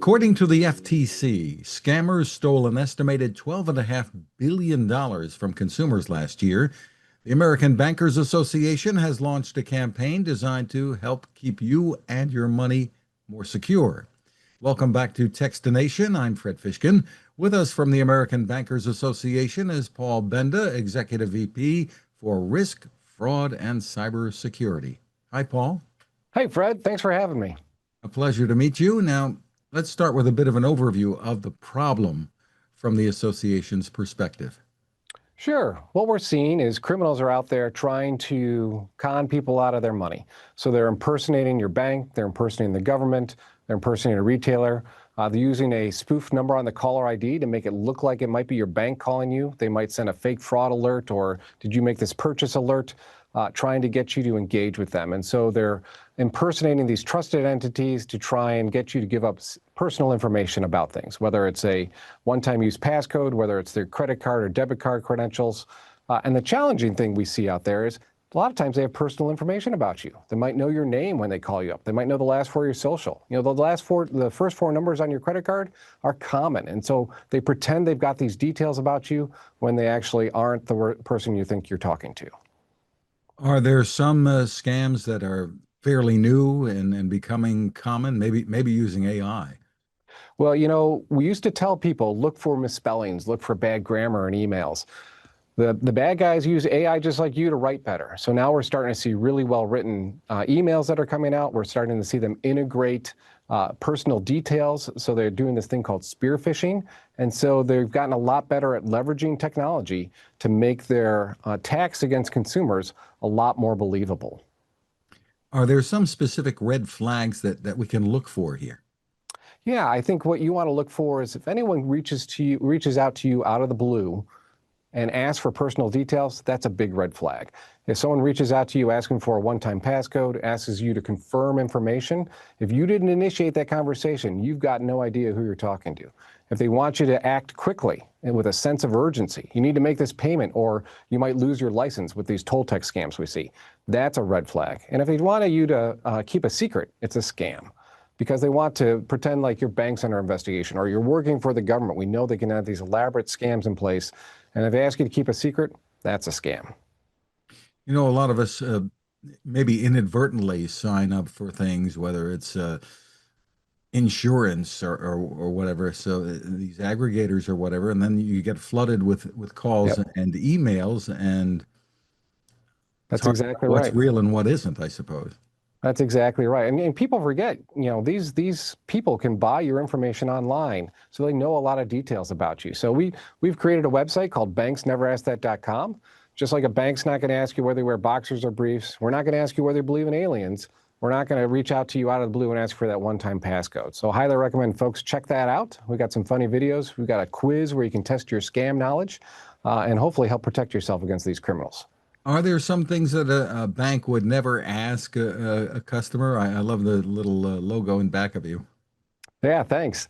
According to the FTC, scammers stole an estimated $12.5 billion from consumers last year. The American Bankers Association has launched a campaign designed to help keep you and your money more secure. Welcome back to Techstination. I'm Fred Fishkin. With us from the American Bankers Association is Paul Benda, Executive VP for Risk, Fraud, and Cybersecurity. Hi, Paul. Hey, Fred. Thanks for having me. A pleasure to meet you. Now, let's start with a bit of an overview of the problem from the association's perspective. Sure. What we're seeing is criminals are out there trying to con people out of their money. So they're impersonating your bank, they're impersonating the government, they're impersonating a retailer. They're using a spoof number on the caller ID to make it look like it might be your bank calling you. They might send a fake fraud alert or did you make this purchase alert, trying to get you to engage with them. And so they're impersonating these trusted entities to try and get you to give up personal information about things, whether it's a one-time use passcode, whether it's their credit card or debit card credentials. And the challenging thing we see out there is a lot of times they have personal information about you. They might know your name when they call you up. They might know the last four of your social. You know, the first four numbers on your credit card are common. And so they pretend they've got these details about you when they actually aren't the person you think you're talking to. Are there some scams that are fairly new and becoming common, maybe using AI? Well, you know, we used to tell people, look for misspellings, look for bad grammar in emails. The bad guys use AI just like you to write better. So now we're starting to see really well-written emails that are coming out. We're starting to see them integrate personal details. So they're doing this thing called spear phishing. And so they've gotten a lot better at leveraging technology to make their attacks against consumers a lot more believable. Are there some specific red flags that we can look for here? Yeah, I think what you want to look for is if anyone reaches out to you out of the blue and asks for personal details, that's a big red flag. If someone reaches out to you asking for a one-time passcode, asks you to confirm information, if you didn't initiate that conversation, you've got no idea who you're talking to. If they want you to act quickly and with a sense of urgency, you need to make this payment or you might lose your license with these toll text scams we see, that's a red flag. And if they want you to keep a secret, it's a scam. Because they want to pretend like your bank's under investigation or you're working for the government. We know they can have these elaborate scams in place. And if they ask you to keep a secret, that's a scam. You know, a lot of us maybe inadvertently sign up for things, whether it's insurance or whatever. So these aggregators or whatever, and then you get flooded with calls and emails, and that's exactly what's right. real and what isn't, I suppose. That's exactly right. And people forget, you know, these people can buy your information online, so they know a lot of details about you. So we've created a website called banksneveraskthat.com. Just like a bank's not going to ask you whether you wear boxers or briefs, we're not going to ask you whether you believe in aliens. We're not going to reach out to you out of the blue and ask for that one-time passcode. So I highly recommend folks check that out. We've got some funny videos. We've got a quiz where you can test your scam knowledge and hopefully help protect yourself against these criminals. Are there some things that a bank would never ask a customer? I love the little logo in back of you. Yeah, thanks.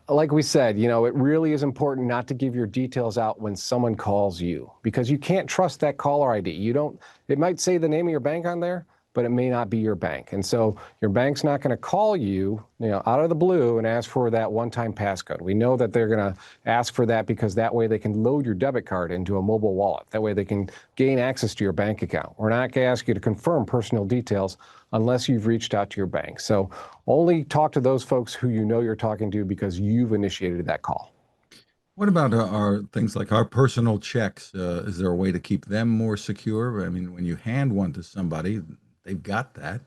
Like we said, you know, it really is important not to give your details out when someone calls you because you can't trust that caller ID. It might say the name of your bank on there, but it may not be your bank. And so your bank's not going to call you, out of the blue and ask for that one-time passcode. We know that they're going to ask for that because that way they can load your debit card into a mobile wallet. That way they can gain access to your bank account. We're not going to ask you to confirm personal details unless you've reached out to your bank. So only talk to those folks who you know you're talking to because you've initiated that call. What about our things like our personal checks? Is there a way to keep them more secure? I mean, when you hand one to somebody, they've got that.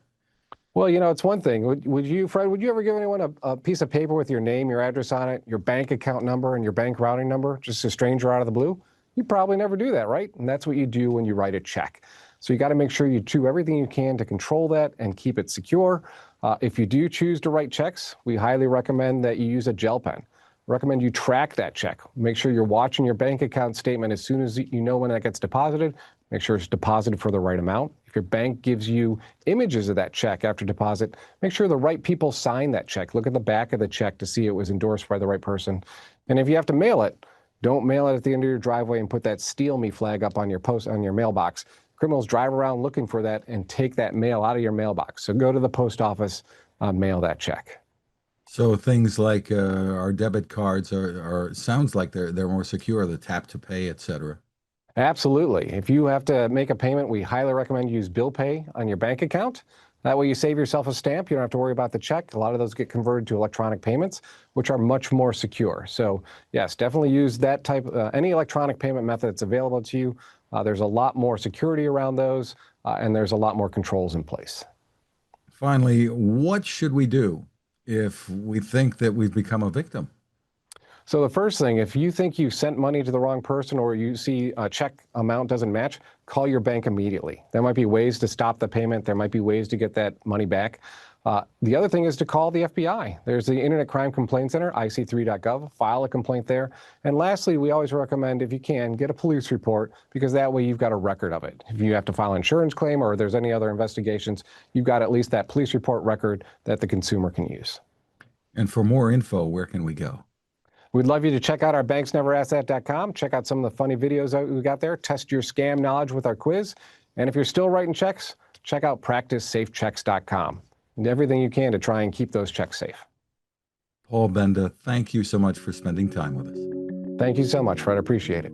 Well, you know, it's one thing. Would you, Fred, would you ever give anyone a piece of paper with your name, your address on it, your bank account number, and your bank routing number, just a stranger out of the blue? You probably never do that, right? And that's what you do when you write a check. So you got to make sure you do everything you can to control that and keep it secure. If you do choose to write checks, we highly recommend that you use a gel pen. Recommend you track that check. Make sure you're watching your bank account statement as soon as you know when that gets deposited. Make sure it's deposited for the right amount. If your bank gives you images of that check after deposit, make sure the right people sign that check. Look at the back of the check to see it was endorsed by the right person. And if you have to mail it, don't mail it at the end of your driveway and put that steal me flag up on your mailbox. Criminals drive around looking for that and take that mail out of your mailbox. So go to the post office, mail that check. So things like our debit cards sounds like they're more secure, the tap to pay, etc. Absolutely. If you have to make a payment, we highly recommend you use bill pay on your bank account. That way you save yourself a stamp. You don't have to worry about the check. A lot of those get converted to electronic payments, which are much more secure. So yes, definitely use that type, any electronic payment method that's available to you. There's a lot more security around those, and there's a lot more controls in place. Finally, what should we do if we think that we've become a victim? So the first thing, if you think you sent money to the wrong person or you see a check amount doesn't match, call your bank immediately. There might be ways to stop the payment. There might be ways to get that money back. The other thing is to call the FBI. There's the Internet Crime Complaint Center, ic3.gov. File a complaint there. And lastly, we always recommend, if you can, get a police report, because that way you've got a record of it. If you have to file an insurance claim or there's any other investigations, you've got at least that police report record that the consumer can use. And for more info, where can we go? We'd love you to check out our banksneveraskthat.com. Check out some of the funny videos that we got there. Test your scam knowledge with our quiz. And if you're still writing checks, check out practicesafechecks.com. And everything you can to try and keep those checks safe. Paul Benda, thank you so much for spending time with us. Thank you so much, Fred. Appreciate it.